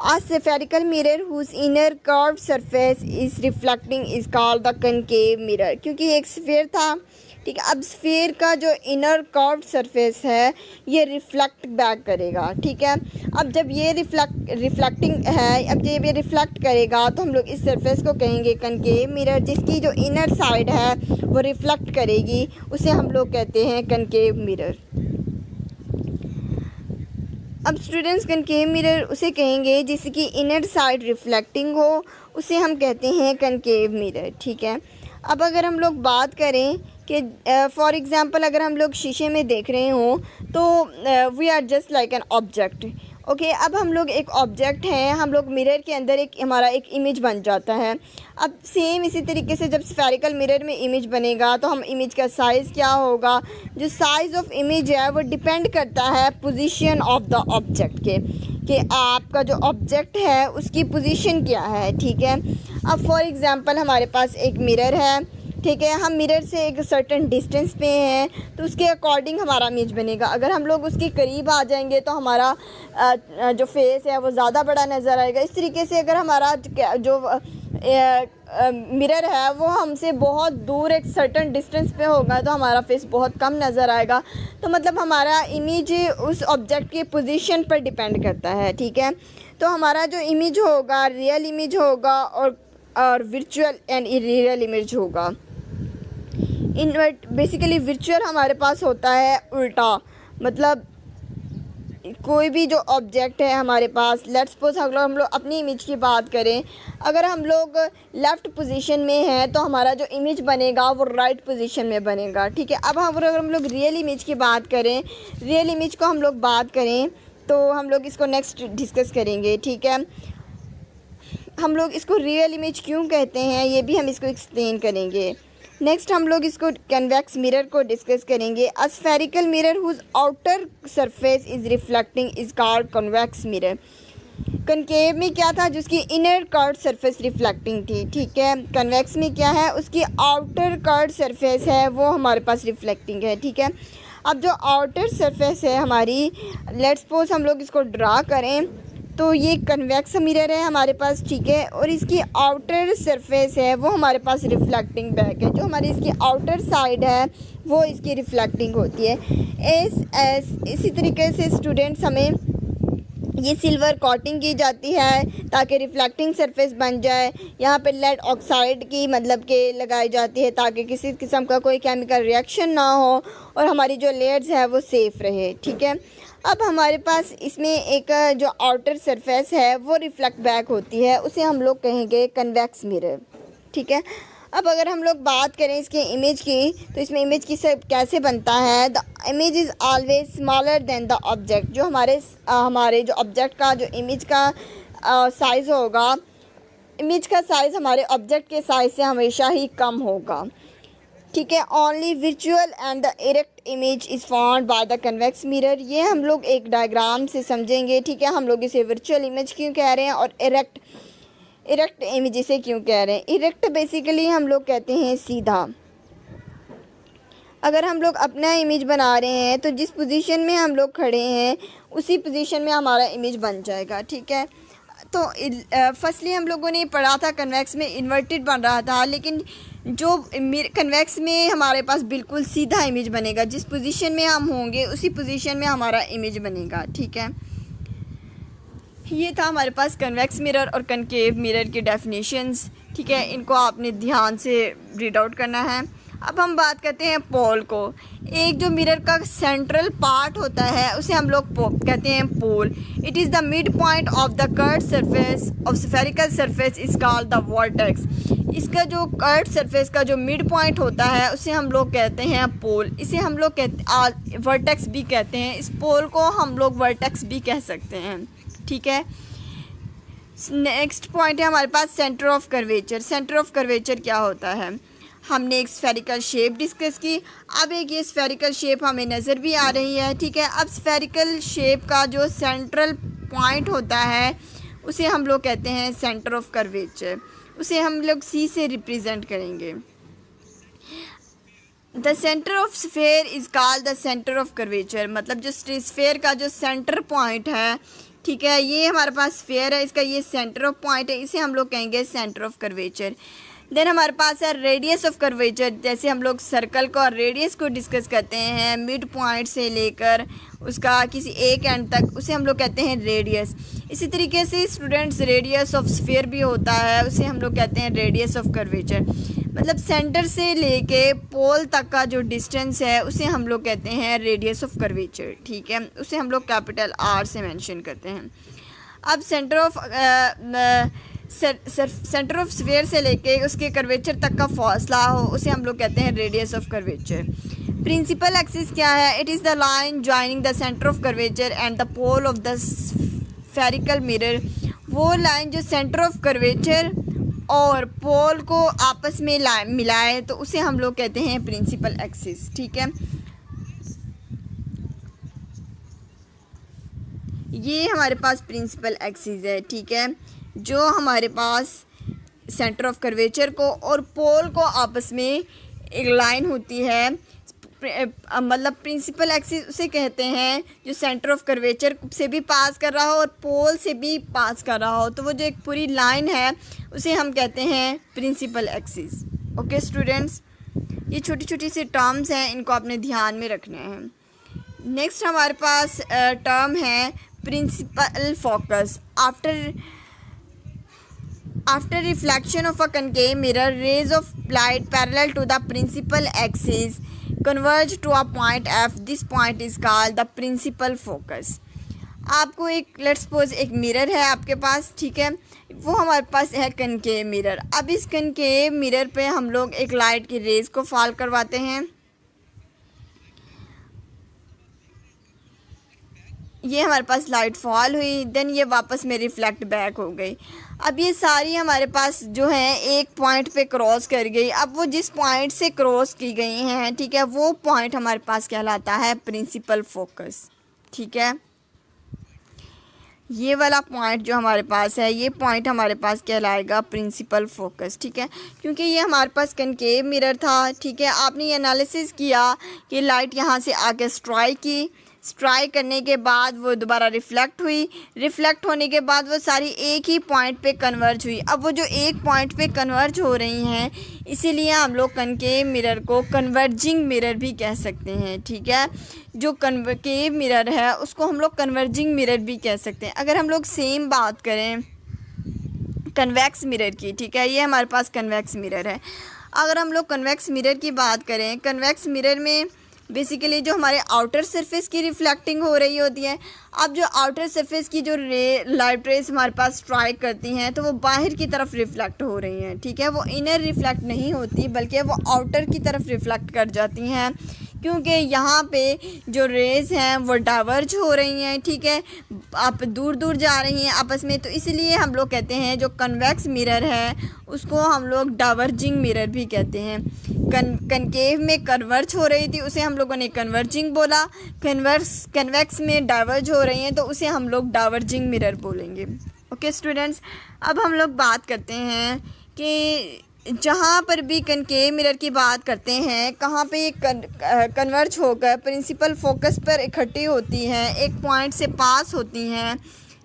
Speaker 2: A spherical mirror whose inner curved surface is reflecting is called the concave mirror। क्योंकि एक स्फीयर था, ठीक है। अब स्फीयर का जो इनर कर्व्ड सरफेस है ये रिफ्लेक्ट बैक करेगा, ठीक है। अब जब ये रिफ्लेक्टिंग है, अब जब ये रिफ्लेक्ट करेगा तो हम लोग इस सरफेस को कहेंगे कनकेव मिरर। जिसकी जो इनर साइड है वो रिफ्लेक्ट करेगी, उसे हम लोग कहते हैं कनकेव मिरर। अब स्टूडेंट्स, कनकेव मिरर उसे कहेंगे जिसकी इनर साइड रिफ्लेक्टिंग हो, उसे हम कहते हैं कनकेव मिरर, ठीक है। अब अगर हम लोग बात करें कि फॉर एग्ज़ाम्पल अगर हम लोग शीशे में देख रहे हों तो we are just like an object, okay. अब हम लोग एक ऑब्जेक्ट हैं, हम लोग मिरर के अंदर एक हमारा एक इमेज बन जाता है। अब सेम इसी तरीके से जब स्फेरिकल मिरर में इमेज बनेगा तो हम इमेज का साइज़ क्या होगा, जो साइज़ ऑफ इमेज है वो डिपेंड करता है पोजीशन ऑफ द ऑब्जेक्ट के, कि आपका जो ऑब्जेक्ट है उसकी पोजीशन क्या है, ठीक है। अब फॉर एग्ज़ाम्पल हमारे पास एक मिरर है, ठीक है। हम मिरर से एक सर्टेन डिस्टेंस पे हैं तो उसके अकॉर्डिंग हमारा इमेज बनेगा। अगर हम लोग उसके करीब आ जाएंगे तो हमारा जो फेस है वो ज़्यादा बड़ा नज़र आएगा। इस तरीके से अगर हमारा जो मिरर है वो हमसे बहुत दूर एक सर्टन डिस्टेंस पे होगा तो हमारा फेस बहुत कम नज़र आएगा। तो मतलब हमारा इमेज उस ऑब्जेक्ट की पोजीशन पर डिपेंड करता है, ठीक है। तो हमारा जो इमेज होगा रियल इमेज होगा और वर्चुअल एंड इरियल इमेज होगा। बेसिकली वर्चुअल हमारे पास होता है उल्टा, मतलब कोई भी जो ऑब्जेक्ट है हमारे पास, लेट्स सपोज हम लोग अपनी इमेज की बात करें, अगर हम लोग लेफ़्ट पोजीशन में हैं तो हमारा जो इमेज बनेगा वो राइट पोजीशन में बनेगा, ठीक है। अब अगर हम लोग रियल इमेज की बात करें, रियल इमेज को हम लोग बात करें तो हम लोग इसको नेक्स्ट डिस्कस करेंगे, ठीक है। हम लोग इसको रियल इमेज क्यों कहते हैं ये भी हम इसको एक्सप्लेन करेंगे। नेक्स्ट हम लोग इसको कन्वेक्स मिरर को डिस्कस करेंगे। A spherical mirror whose outer surface is reflecting is called convex mirror. Concave में क्या था, जिसकी इनर कर्ड सरफेस रिफ्लेक्टिंग थी, ठीक है। कन्वेक्स में क्या है, उसकी आउटर कर्ड सरफेस है वो हमारे पास रिफ्लेक्टिंग है, ठीक है। अब जो आउटर सरफेस है हमारी, लेट्स सपोज हम लोग इसको ड्रा करें तो ये कन्वेक्स मिरर है हमारे पास, ठीक है। और इसकी आउटर सरफेस है वो हमारे पास रिफ्लेक्टिंग बैक है, जो हमारी इसकी आउटर साइड है वो इसकी रिफ्लेक्टिंग होती है। इसी तरीके से स्टूडेंट्स हमें ये सिल्वर कोटिंग की जाती है ताकि रिफ्लेक्टिंग सरफेस बन जाए। यहाँ पे लेड ऑक्साइड की मतलब के लगाई जाती है ताकि किसी किस्म का कोई केमिकल रिएक्शन ना हो और हमारी जो लेयर्स है वो सेफ़ रहे, ठीक है। अब हमारे पास इसमें एक जो आउटर सरफेस है वो रिफ्लेक्ट बैक होती है, उसे हम लोग कहेंगे कन्वेक्स मिरर, ठीक है। अब अगर हम लोग बात करें इसके इमेज की तो इसमें इमेज की सब कैसे बनता है। The image is always smaller than the object. जो हमारे जो ऑब्जेक्ट का जो इमेज का साइज़ होगा, इमेज का साइज़ हमारे ऑब्जेक्ट के साइज़ से हमेशा ही कम होगा, ठीक है। Only visual and the erect image is found by the convex mirror. ये हम लोग एक डायग्राम से समझेंगे, ठीक है। हम लोग इसे वर्चुअल इमेज क्यों कह रहे हैं और इरेक्ट इमेज इसे क्यों कह रहे हैं। इरेक्ट बेसिकली हम लोग कहते हैं सीधा। अगर हम लोग अपना इमेज बना रहे हैं तो जिस पोजीशन में हम लोग खड़े हैं उसी पोजीशन में हमारा इमेज बन जाएगा, ठीक है। तो फर्स्टली हम लोगों ने पढ़ा था कन्वेक्स में इन्वर्टेड बन रहा था, लेकिन जो कन्वेक्स में हमारे पास बिल्कुल सीधा इमेज बनेगा, जिस पोजीशन में हम होंगे उसी पोजीशन में हमारा इमेज बनेगा, ठीक है। ये था हमारे पास कन्वेक्स मिरर और कनकेव मिरर की डेफिनेशंस, ठीक है। इनको आपने ध्यान से रीड आउट करना है। अब हम बात करते हैं पोल को। एक जो मिरर का सेंट्रल पार्ट होता है उसे हम लोग कहते हैं pole. It is the mid point of the curved surface of spherical surface is called the vertex. इसका जो कर्व्ड सरफेस का जो मिड पॉइंट होता है उसे हम लोग कहते हैं पोल। इसे हम लोग वर्टेक्स भी कहते हैं। इस पोल को हम लोग वर्टेक्स भी कह सकते हैं, ठीक है। नेक्स्ट पॉइंट है हमारे पास centre of curvature. Centre of curvature क्या होता है, हमने एक स्फेरिकल शेप डिस्कस की, अब एक ये स्फेरिकल शेप हमें नज़र भी आ रही है, ठीक है। अब स्फेरिकल शेप का जो सेंट्रल पॉइंट होता है उसे हम लोग कहते हैं सेंटर ऑफ कर्वेचर। उसे हम लोग सी से रिप्रेजेंट करेंगे। The centre of sphere is called the centre of curvature. मतलब जो स्फेयर का जो सेंटर पॉइंट है, ठीक है, ये हमारे पास स्फेयर है, इसका ये सेंटर ऑफ पॉइंट है, इसे हम लोग कहेंगे सेंटर ऑफ कर्वेचर। देन हमारे पास है रेडियस ऑफ कर्वेचर। जैसे हम लोग सर्कल को और रेडियस को डिस्कस करते हैं मिड पॉइंट से लेकर उसका किसी एक एंड तक, उसे हम लोग कहते हैं रेडियस। इसी तरीके से स्टूडेंट्स रेडियस ऑफ स्फीयर भी होता है, उसे हम लोग कहते हैं रेडियस ऑफ कर्वेचर। मतलब सेंटर से लेके पोल तक का जो डिस्टेंस है उसे हम लोग कहते हैं रेडियस ऑफ कर्वेचर, ठीक है। उसे हम लोग कैपिटल आर से मेंशन करते हैं। अब सेंटर ऑफ स्फीयर से लेके उसके कर्वेचर तक का फासला हो उसे हम लोग कहते हैं radius of curvature. Principal axis क्या है, it is the line joining the centre of curvature and the pole of the spherical mirror. वो लाइन जो सेंटर ऑफ कर्वेचर और पोल को आपस में मिलाए तो उसे हम लोग कहते हैं प्रिंसिपल एक्सिस, ठीक है। ये हमारे पास प्रिंसिपल एक्सिस है, ठीक है, जो हमारे पास सेंटर ऑफ कर्वेचर को और पोल को आपस में एक लाइन होती है मतलब प्रिंसिपल एक्सिस उसे कहते हैं जो सेंटर ऑफ कर्वेचर से भी पास कर रहा हो और पोल से भी पास कर रहा हो, तो वो जो एक पूरी लाइन है उसे हम कहते हैं प्रिंसिपल एक्सिस। ओके स्टूडेंट्स, ये छोटी छोटी सी टर्म्स हैं, इनको आपने ध्यान में रखना है। नेक्स्ट हमारे पास टर्म है principal focus. After reflection of a concave mirror, rays of light parallel to the principal axis converge to a point F. This point is called the principal focus. आपको एक लेट्स सपोज एक mirror है आपके पास, ठीक है, वो हमारे पास है कनकेव मिरर। अब इस कनकेव मिरर पे हम लोग एक लाइट की रेज को फॉल करवाते हैं। ये हमारे पास लाइट फॉल हुई, देन ये वापस में रिफ्लेक्ट बैक हो गई। अब ये सारी हमारे पास जो है एक पॉइंट पे क्रॉस कर गई। अब वो जिस पॉइंट से क्रॉस की गई हैं, ठीक है, वो पॉइंट हमारे पास कहलाता है प्रिंसिपल फोकस। ठीक है, ये वाला पॉइंट जो हमारे पास है, ये पॉइंट हमारे पास कहलाएगा प्रिंसिपल फोकस। ठीक है, क्योंकि ये हमारे पास कनकेव मिरर था। ठीक है, आपने ये एनालिसिस किया कि लाइट यहाँ से आके स्ट्राइक करने के बाद वो दोबारा रिफ्लेक्ट हुई, रिफ्लेक्ट होने के बाद वो सारी एक ही पॉइंट पे कन्वर्ज हुई। अब वो जो एक पॉइंट पे कन्वर्ज हो रही हैं, इसीलिए हम लोग कनकेव मिरर को कन्वर्जिंग मिरर भी कह सकते हैं। ठीक है, जो कनकेव मिरर है उसको हम लोग कन्वर्जिंग मिरर भी कह सकते हैं। अगर हम लोग सेम बात करें कन्वेक्स मिरर की, ठीक है, ये हमारे पास कन्वेक्स मिरर है। अगर हम लोग कन्वेक्स मिरर की बात करें, कन्वेक्स मिरर में बेसिकली जो हमारे आउटर सरफेस की रिफ्लेक्टिंग हो रही होती है। अब जो आउटर सरफेस की जो लाइट रेस हमारे पास स्ट्राइक करती हैं, तो वो बाहर की तरफ रिफ्लेक्ट हो रही हैं। ठीक है, वो इनर रिफ्लेक्ट नहीं होती, बल्कि वो आउटर की तरफ रिफ्लेक्ट कर जाती हैं, क्योंकि यहाँ पे जो रेज़ हैं वो डाइवर्ज हो रही हैं। ठीक है, आप दूर दूर जा रही हैं आपस में, तो इसलिए हम लोग कहते हैं जो कन्वेक्स मिरर है उसको हम लोग डाइवर्जिंग मिरर भी कहते हैं। कनकेव में कन्वर्ज हो रही थी, उसे हम लोगों ने कन्वर्जिंग बोला। कन्वेक्स में डाइवर्ज हो रही हैं, तो उसे हम लोग डाइवर्जिंग मिरर बोलेंगे। ओके स्टूडेंट्स, अब हम लोग बात करते हैं कि जहाँ पर भी कनकेव मिरर की बात करते हैं, कहाँ पे ये कन्वर्ज होकर प्रिंसिपल फोकस पर इकट्ठी होती हैं, एक पॉइंट से पास होती हैं।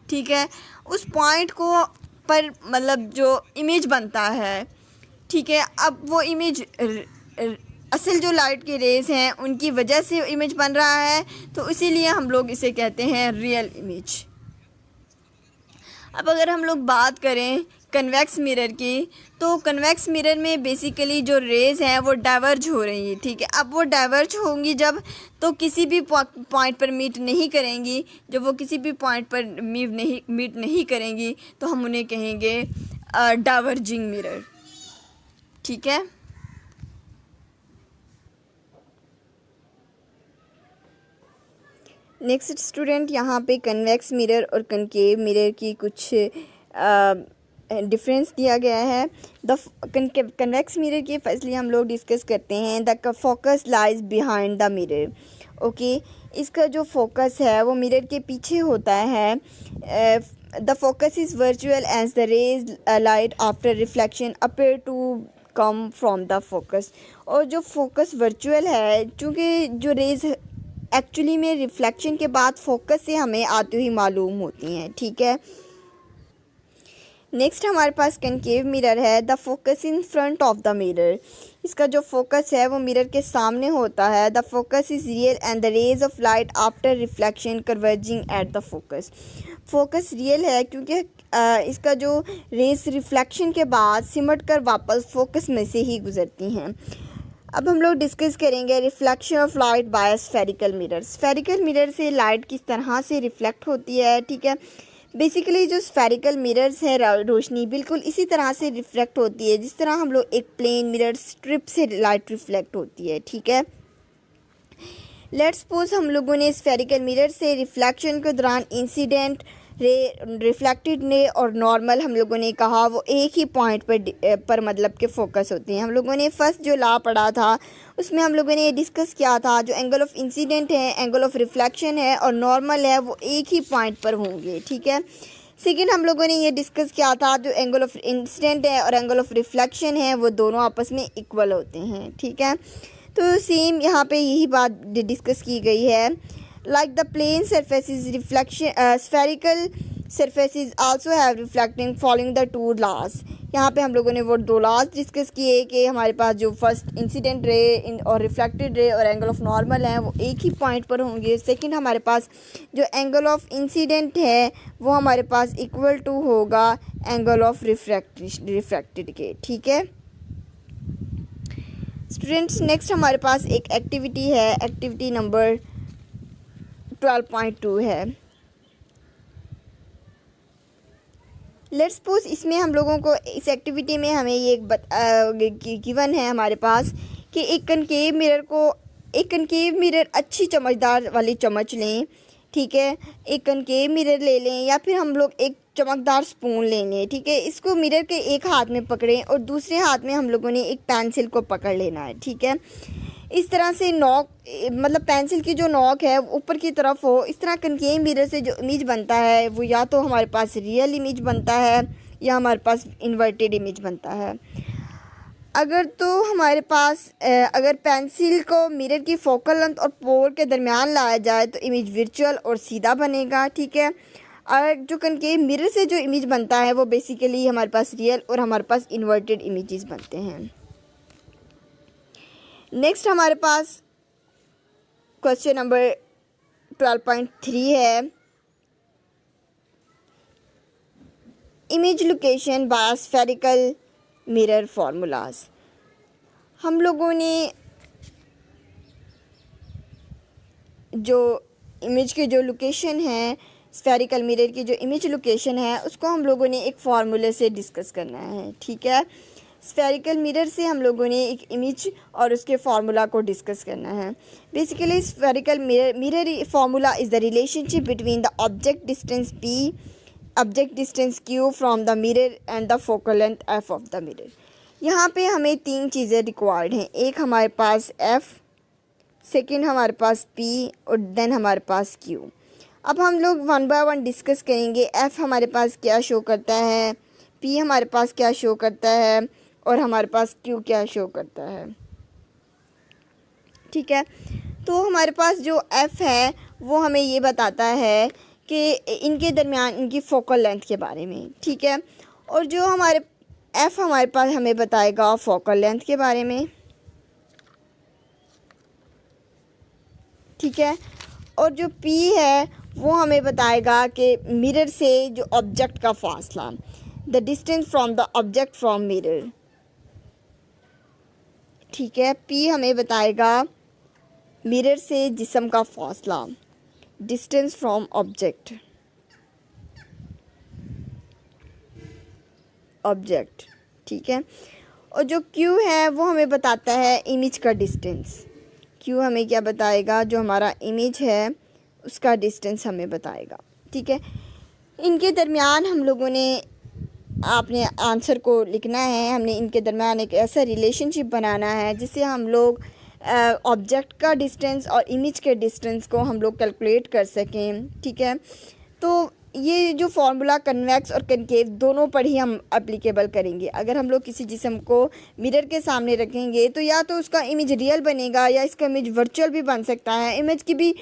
Speaker 2: ठीक है, उस पॉइंट को पर मतलब जो इमेज बनता है, ठीक है, अब वो इमेज असल जो लाइट की रेज़ हैं उनकी वजह से इमेज बन रहा है, तो इसीलिए हम लोग इसे कहते हैं रियल इमेज। अब अगर हम लोग बात करें कन्वेक्स मिरर की, तो कन्वेक्स मिरर में बेसिकली जो रेज़ हैं वो डाइवर्ज हो रही है। ठीक है, अब वो डाइवर्ज होंगी जब, तो किसी भी पॉइंट पर मीट नहीं करेंगी। जब वो किसी भी पॉइंट पर मीट नहीं करेंगी, तो हम उन्हें कहेंगे डाइवर्जिंग मिरर। ठीक है, नेक्स्ट स्टूडेंट, यहाँ पे कन्वेक्स मिरर और कनकेव मिरर की कुछ डिफरेंस दिया गया है। द कन्वेक्स मिरर की फर्स्टली हम लोग डिस्कस करते हैं। The focus lies behind the mirror. Okay, इसका जो फोकस है वो मिरर के पीछे होता है। The focus is virtual as the rays light after reflection appear to come from the focus. और जो फोकस वर्चुअल है, चूँकि जो रेज एक्चुअली में रिफ्लेक्शन के बाद फोकस से हमें आती हुई मालूम होती हैं। ठीक है, नेक्स्ट हमारे पास कनकेव मिरर है। The focus in front of the mirror. इसका जो फोकस है वो मिरर के सामने होता है। The focus is real and the rays of light after reflection converging at the focus. Focus real है क्योंकि इसका जो रेज रिफ्लेक्शन के बाद सिमट कर वापस फोकस में से ही गुजरती हैं। अब हम लोग डिस्कस करेंगे reflection of light by spherical mirror. Spherical mirror से लाइट किस तरह से रिफ्लेक्ट होती है। ठीक है, बेसिकली जो स्फेरिकल मिरर्स है रोशनी बिल्कुल इसी तरह से रिफ्लेक्ट होती है जिस तरह हम लोग एक प्लेन मिरर स्ट्रिप से लाइट रिफ्लेक्ट होती है। ठीक है, लेट्स सपोज हम लोगों ने स्फेरिकल मिरर से रिफ्लेक्शन के दौरान इंसिडेंट रे, रिफ्लेक्टेड रे और नॉर्मल हम लोगों ने कहा वो एक ही पॉइंट पर मतलब के फोकस होते हैं। हम लोगों ने फर्स्ट जो लॉ पढ़ा था उसमें हम लोगों ने ये डिस्कस किया था, जो एंगल ऑफ इंसिडेंट है, एंगल ऑफ रिफ्लेक्शन है और नॉर्मल है, वो एक ही पॉइंट पर होंगे। ठीक है, सेकेंड हम लोगों ने ये डिस्कस किया था, जो एंगल ऑफ इंसिडेंट है और एंगल ऑफ रिफ्लेक्शन है वो दोनों आपस में इक्वल होते हैं। ठीक है, तो सेम यहाँ पे यही बात डिस्कस की गई है। Like the plane surfaces reflection spherical surfaces also have reflecting following the two laws. यहाँ पे हम लोगों ने वो दो लॉज डिस्कस किए कि हमारे पास जो फर्स्ट इंसिडेंट रे और रिफ्लेक्टेड रे और एंगल ऑफ नॉर्मल हैं वो एक ही पॉइंट पर होंगे। सेकंड हमारे पास जो एंगल ऑफ इंसिडेंट है वो हमारे पास इक्वल टू होगा एंगल ऑफ रिफ्रैक्टेड के। ठीक है स्टूडेंट्स, नेक्स्ट हमारे पास एक एक्टिविटी है, एक्टिविटी नंबर 12.2 है। लेट्स सपोज इसमें हम लोगों को इस एक्टिविटी में हमें ये गिवन है हमारे पास कि एक कनकेव मिरर अच्छी चमकदार वाली चम्मच लें। ठीक है, एक कनकेव मिरर ले लें या फिर हम लोग एक चमकदार स्पून ले लें। ठीक है, इसको मिरर के एक हाथ में पकड़ें और दूसरे हाथ में हम लोगों ने एक पेंसिल को पकड़ लेना है। ठीक है, इस तरह से नॉक मतलब पेंसिल की जो नॉक है ऊपर की तरफ हो। इस तरह कनकेव मिरर से जो इमेज बनता है वो या तो हमारे पास रियल इमेज बनता है या हमारे पास इन्वर्टेड इमेज बनता है। अगर तो हमारे पास अगर पेंसिल को मिरर की फोकल लेंथ और पोल के दरमियान लाया जाए तो इमेज वर्चुअल और सीधा बनेगा। ठीक है, और जो कनकेव मिरर से जो इमेज बनता है वो बेसिकली हमारे पास रियल और हमारे पास इन्वर्टेड इमेजेस बनते हैं। नेक्स्ट हमारे पास क्वेश्चन नंबर 12.3 है, image location bye spherical mirror formulas. हम लोगों ने जो इमेज की जो लोकेशन है, स्फेरिकल मिरर की जो इमेज लोकेशन है उसको हम लोगों ने एक फार्मूले से डिस्कस करना है। ठीक है, स्फेरिकल मिरर से हम लोगों ने एक इमेज और उसके फार्मूला को डिस्कस करना है। Basically spherical mirror formula is the relationship between the object distance p, object distance q from the mirror and the focal length f of the mirror. यहाँ पे हमें तीन चीज़ें रिक्वायर्ड हैं, एक हमारे पास f, सेकंड हमारे पास p और देन हमारे पास q। अब हम लोग वन बाय वन डिस्कस करेंगे। f हमारे पास क्या शो करता है, p हमारे पास क्या शो करता है और हमारे पास q क्या शो करता है। ठीक है, तो हमारे पास जो f है वो हमें ये बताता है कि इनके दरमियान इनकी फोकल लेंथ के बारे में। ठीक है, और जो हमारे f हमारे पास हमें बताएगा फोकल लेंथ के बारे में। ठीक है, और जो p है वो हमें बताएगा कि मिरर से जो ऑब्जेक्ट का फासला, the distance from the object from mirror. ठीक है, p हमें बताएगा मिरर से जिस्म का फासला, डिस्टेंस फ्रॉम ऑब्जेक्ट। ठीक है, और जो q है वो हमें बताता है इमेज का डिस्टेंस। q हमें क्या बताएगा, जो हमारा इमेज है उसका डिस्टेंस हमें बताएगा। ठीक है, इनके दरमियान हम लोगों ने आपने आंसर को लिखना है, हमने इनके दरमियान एक ऐसा रिलेशनशिप बनाना है जिससे हम लोग ऑब्जेक्ट का डिस्टेंस और इमेज के डिस्टेंस को हम लोग कैलकुलेट कर सकें। ठीक है, तो ये जो फार्मूला कन्वेक्स और कनकेव दोनों पर ही हम एप्लीकेबल करेंगे। अगर हम लोग किसी जिस्म को मिरर के सामने रखेंगे तो या तो उसका इमेज रियल बनेगा या इसका इमेज वर्चुअल भी बन सकता है। इमेज की भी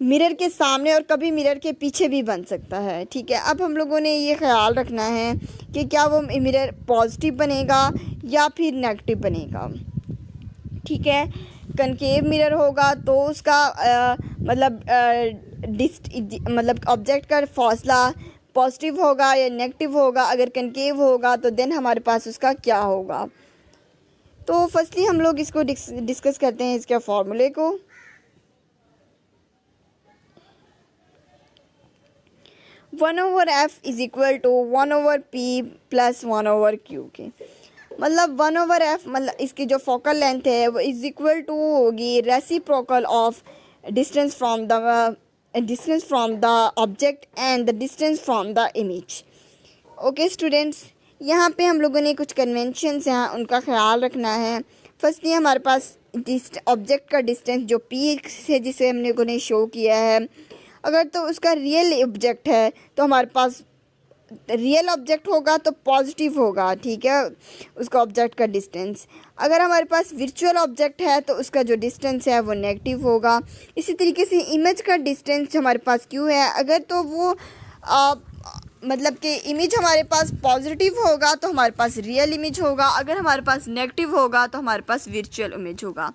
Speaker 2: मिरर के सामने और कभी मिरर के पीछे भी बन सकता है। ठीक है, अब हम लोगों ने ये ख्याल रखना है कि क्या वो मिरर पॉजिटिव बनेगा या फिर नेगेटिव बनेगा। ठीक है, कनकेव मिरर होगा तो उसका मतलब ऑब्जेक्ट का फासला पॉजिटिव होगा या नेगेटिव होगा। अगर कनकेव होगा तो देन हमारे पास उसका क्या होगा। तो फर्स्टली हम लोग इसको डिस्कस करते हैं, इसके फार्मूले को। One over F is equal to 1/p plus 1/q के। मतलब 1/f मतलब इसकी जो फोकल लेंथ है वो इज़ इक्वल टू होगी reciprocal of distance from the object and the distance from the image. Okay students, यहाँ पे हम लोगों ने कुछ कन्वेंशंस हैं उनका ख्याल रखना है। फर्स्टली हमारे पास ऑब्जेक्ट का डिस्टेंस जो p से जिसे हमने शो किया है, अगर तो उसका रियल ऑब्जेक्ट है तो हमारे पास रियल ऑब्जेक्ट होगा तो पॉजिटिव होगा, ठीक है, उसका ऑब्जेक्ट का डिस्टेंस। अगर हमारे पास वर्चुअल ऑब्जेक्ट है तो उसका जो डिस्टेंस है वो नेगेटिव होगा। इसी तरीके से इमेज का डिस्टेंस हमारे पास क्यों है, अगर तो वो मतलब कि इमेज हमारे पास पॉजिटिव होगा तो हमारे पास रियल इमेज होगा, अगर हमारे पास नेगेटिव होगा तो हमारे पास वर्चुअल इमेज होगा।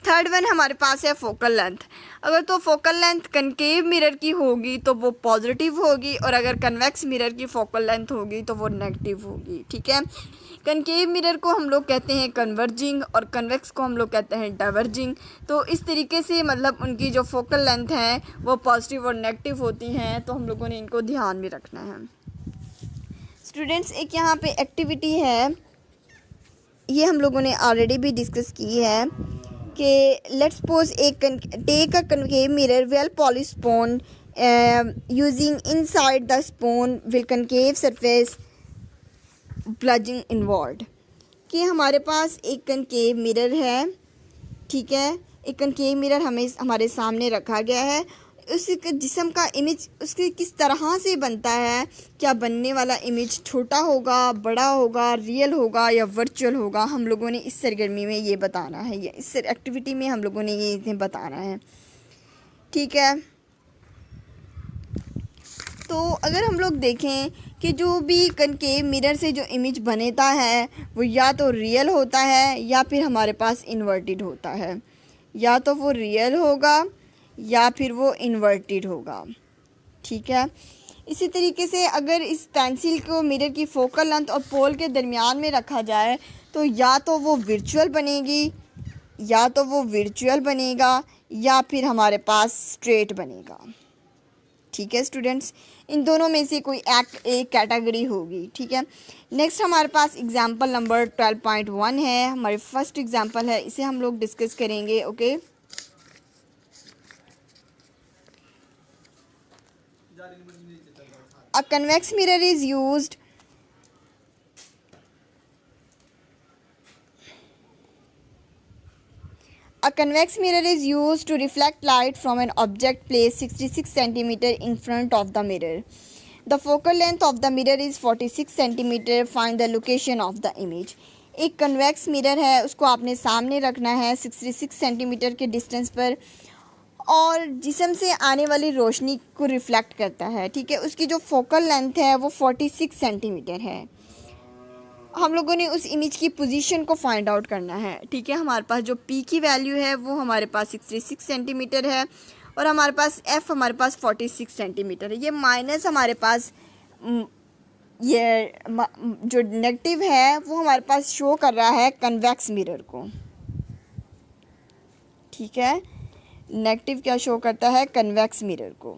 Speaker 2: थर्ड वन हमारे पास है फोकल लेंथ। अगर तो फोकल लेंथ कनकेव मिरर की होगी तो वो पॉजिटिव होगी, और अगर कन्वेक्स मिरर की फोकल लेंथ होगी तो वो नेगेटिव होगी, ठीक है। कनकेव मिरर को हम लोग कहते हैं कन्वर्जिंग और कन्वेक्स को हम लोग कहते हैं डाइवर्जिंग। तो इस तरीके से मतलब उनकी जो फोकल लेंथ है वो पॉजिटिव और नेगेटिव होती हैं, तो हम लोगों ने इनको ध्यान में रखना है। स्टूडेंट्स, एक यहाँ पे एक्टिविटी है, ये हम लोगों ने ऑलरेडी भी डिस्कस की है कि let's suppose take a concave mirror well polished spoon using inside the spoon will concave surface bulging inward. कि हमारे पास एक कनकेव मिरर है, ठीक है, एक कनकेव मिरर हमें हमारे सामने रखा गया है। उस जिस्म का इमेज उसके किस तरह से बनता है, क्या बनने वाला इमेज छोटा होगा, बड़ा होगा, रियल होगा या वर्चुअल होगा, हम लोगों ने इस सरगर्मी में ये बताना है, या इस एक्टिविटी में हम लोगों ने ये इन्हें बताना है, ठीक है। तो अगर हम लोग देखें कि जो भी कनकेव मिरर से जो इमेज बनता है वो या तो रियल होता है या फिर हमारे पास इन्वर्टेड होता है, या तो वो रियल होगा या फिर वो इन्वर्टेड होगा, ठीक है। इसी तरीके से अगर इस पेंसिल को मिरर की फोकल लेंथ और पोल के दरमियान में रखा जाए तो या तो वो वर्चुअल बनेगी, या तो वो वर्चुअल बनेगा, या फिर हमारे पास स्ट्रेट बनेगा, ठीक है स्टूडेंट्स। इन दोनों में से कोई एक कैटेगरी होगी, ठीक है। नेक्स्ट हमारे पास एग्जांपल नंबर 12.1 है, हमारी फर्स्ट एग्जांपल है, इसे हम लोग डिस्कस करेंगे, okay. A convex mirror is used to reflect light from an object placed 66 cm in front of the mirror. The focal length of the mirror is 46 cm. Find the location of the image. एक convex mirror है, उसको आपने सामने रखना है 66 centimetre के distance पर, और जिस्म से आने वाली रोशनी को रिफ्लेक्ट करता है, ठीक है। उसकी जो फोकल लेंथ है वो 46 सेंटीमीटर है। हम लोगों ने उस इमेज की पोजीशन को फाइंड आउट करना है, ठीक है। हमारे पास जो पी की वैल्यू है वो हमारे पास 66 सेंटीमीटर है, और हमारे पास एफ हमारे पास 46 सेंटीमीटर है। ये माइनस हमारे पास ये जो नेगेटिव है वो हमारे पास शो कर रहा है कन्वेक्स मिरर को, ठीक है। नेगेटिव क्या शो करता है, कन्वेक्स मिरर को।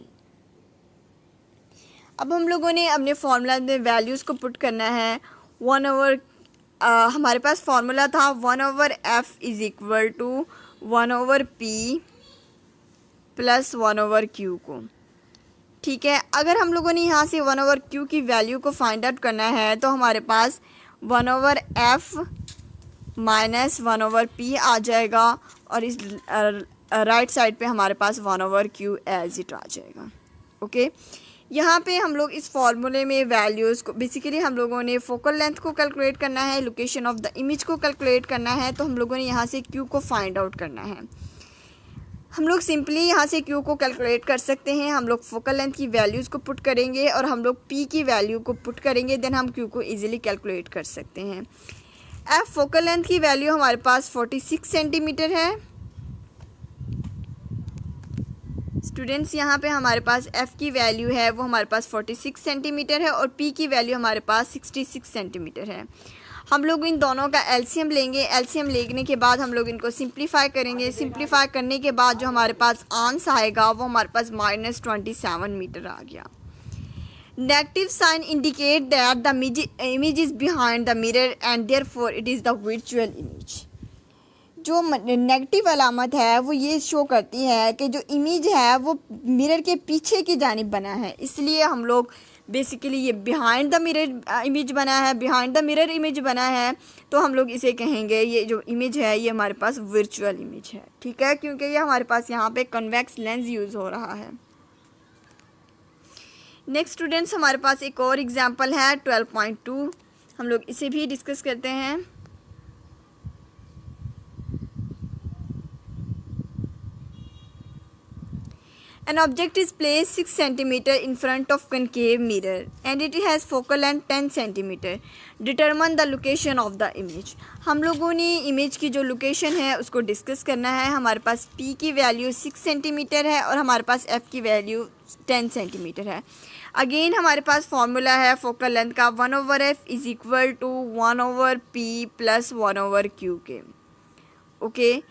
Speaker 2: अब हम लोगों ने अपने फॉर्मूला में वैल्यूज़ को पुट करना है। 1/, हमारे पास फॉर्मूला था 1/f is equal to 1/p plus 1/q को, ठीक है। अगर हम लोगों ने यहाँ से 1/q की वैल्यू को फाइंड आउट करना है तो हमारे पास 1/f माइनस 1/p आ जाएगा, और इस राइट साइड पे हमारे पास 1/q एज इट आ जाएगा, ओके। यहाँ पे हम लोग इस फॉर्मूले में वैल्यूज़ को बेसिकली हम लोगों ने फोकल लेंथ को कैलकुलेट करना है, लोकेशन ऑफ द इमेज को कैलकुलेट करना है, तो हम लोगों ने यहाँ से q को फाइंड आउट करना है। हम लोग सिंपली यहाँ से q को कैलकुलेट कर सकते हैं। हम लोग फोकल लेंथ की वैल्यूज़ को पुट करेंगे और हम लोग p की वैल्यू को पुट करेंगे, देन हम q को ईजिली कैलकुलेट कर सकते हैं। f फोकल लेंथ की वैल्यू हमारे पास 46 सेंटीमीटर है। स्टूडेंट्स, यहाँ पे हमारे पास f की वैल्यू है वो हमारे पास 46 सेंटीमीटर है, और p की वैल्यू हमारे पास 66 सेंटीमीटर है। हम लोग इन दोनों का एलसीएम लेंगे। एलसीएम लेने के बाद हम लोग इनको सिंप्लीफाई करेंगे। सिंप्लीफाई करने के बाद जो हमारे पास आंसर आएगा वो हमारे पास -27 मीटर आ गया। Negative sign indicate that the image is behind the mirror and therefore it is the virtual image. जो नेगेटिव अलामत है वो ये शो करती है कि जो इमेज है वो मिरर के पीछे की जानिब बना है, इसलिए हम लोग बेसिकली ये बिहाइंड द मिरर इमेज बना है, बिहाइंड द मिरर इमेज बना है, तो हम लोग इसे कहेंगे ये जो इमेज है ये हमारे पास वर्चुअल इमेज है, ठीक है, क्योंकि ये हमारे पास यहाँ पे कन्वेक्स लेंस यूज़ हो रहा है। नेक्स्ट स्टूडेंट्स हमारे पास एक और एग्जांपल है 12.2, हम लोग इसे भी डिस्कस करते हैं। An object is placed 6 cm in front of concave mirror and it has focal length 10 cm. Determine the location of the image. हम लोगों ने इमेज की जो लोकेशन है उसको डिस्कस करना है। हमारे पास P की वैल्यू 6 सेंटीमीटर है और हमारे पास F की वैल्यू 10 सेंटीमीटर है। अगेन हमारे पास फॉर्मूला है फोकल लेंथ का 1/f is equal to 1/p plus 1/q के। ओके,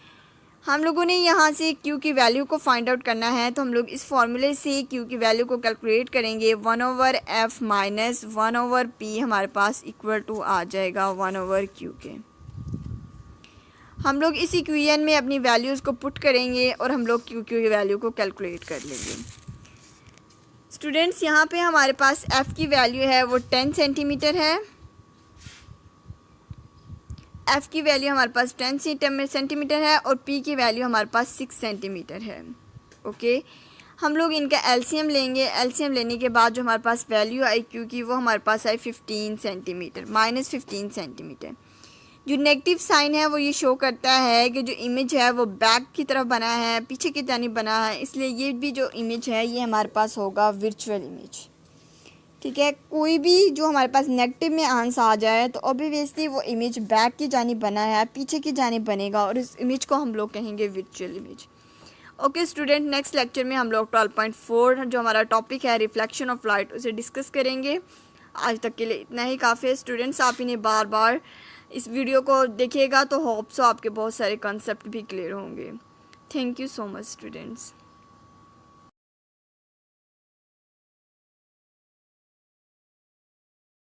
Speaker 2: हम लोगों ने यहाँ से Q की वैल्यू को फाइंड आउट करना है, तो हम लोग इस फॉर्मूले से Q की वैल्यू को कैलकुलेट करेंगे। 1/f माइनस 1/p हमारे पास इक्वल टू आ जाएगा 1/q के। हम लोग इस इक्वेशन में अपनी वैल्यूज़ को पुट करेंगे और हम लोग Q की वैल्यू को कैलकुलेट कर लेंगे। स्टूडेंट्स, यहाँ पे हमारे पास F की वैल्यू है वो 10 सेंटीमीटर है। F की वैल्यू हमारे पास 10 सेंटीमीटर है और P की वैल्यू हमारे पास 6 सेंटीमीटर है। ओके, हम लोग इनका एलसीएम लेंगे। एलसीएम लेने के बाद जो हमारे पास वैल्यू आई Q की वो हमारे पास आई 15 सेंटीमीटर, माइनस 15 सेंटीमीटर। जो नेगेटिव साइन है वो ये शो करता है कि जो इमेज है वो बैक की तरफ बना है, पीछे की जानिब बना है, इसलिए ये भी जो इमेज है ये हमारे पास होगा वर्चुअल इमेज। ठीक है, कोई भी जो हमारे पास नेगेटिव में आंसर आ जाए तो ऑब्वियसली वो इमेज बैक की जानिब बना है, पीछे की जानिब बनेगा और इस इमेज को हम लोग कहेंगे virtual image. Okay student, next lecture में हम लोग 12.4 जो हमारा टॉपिक है रिफ्लेक्शन ऑफ लाइट उसे डिस्कस करेंगे। आज तक के लिए इतना ही काफ़ी है। स्टूडेंट्स, आप इन्हें बार बार इस वीडियो को देखिएगा तो होप सो आपके बहुत सारे कॉन्सेप्ट भी क्लियर होंगे। Thank you so much students.